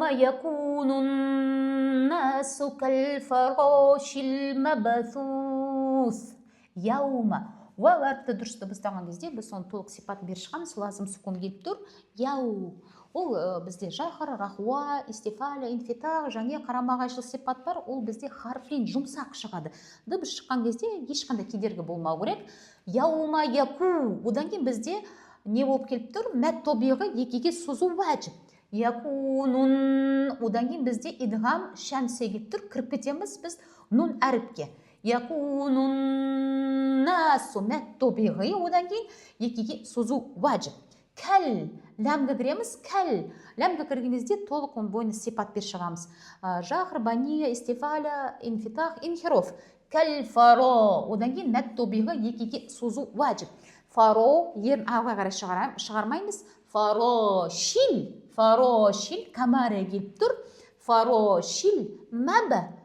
يكون الناس كالفراش المبثوث. Яума. Вау әріпті дұрыс дыбыстаған кезде біз соны толық сипат беріп шығамыз, лазым сукун келіп тұр. Яу. Ол бізде жахар, рахуа, истифаля, инфитах және қарама қайшылық сипат бар. Ол бізде харфлин жұмсақ шығады. Дыбыс шыққан кезде ешқандай кедергі болмау керек. Яума яку. Одан кейін бізде не болып келіп тұр? Мәт тобиғы екіге созу уәжіп. Якунун. Одан кейін бізде идғам шәмсе келіп тұр. Кіріп кетеміз біз нун әріпке. Якунун насу мәт тобиғы. Одан кейін екіге созу уәжіп. Кәл. Ләмгі кіреміз. Кәл. Ләмгі кірген кезде толық он бойына сипат бер шығамыз. Жахр, бания, истифаля, инфитах, инхироф. Кәл фаро. Одан кейін мәт тобиғы екіге созу уәжіп. Фаро, ерін ағыға қарай шығармаймыз. Фаро шил. Фаро шил. Камаре келіп тұр. Фаро шил. Мәбі.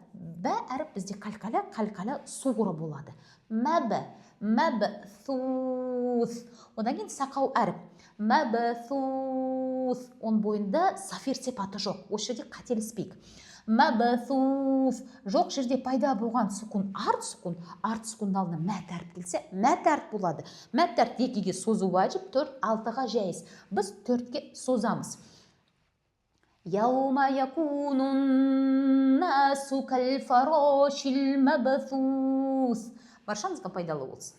Бә әріп бізде қалқала суғыры болады. Мәбі. Мәбі. Thuth. Одан кейін сақау әріп. Мәбі. Thuth. Он бойында сафир сипаты жоқ. Осы жерде қателеспейік. Мәбәсуф. Жоқ жерде пайда болған сукун арт сукун. Арт сукунның алдына мәт әріп келсе, мәт әріп болады. Мәт әріп екіге созу уәжіп, 4-6-ға жәйіз. Біз 4-ке созамыз. Яума якунун насу кәл фарашил мәбәсус. Баршаңызға пайдалы болсын.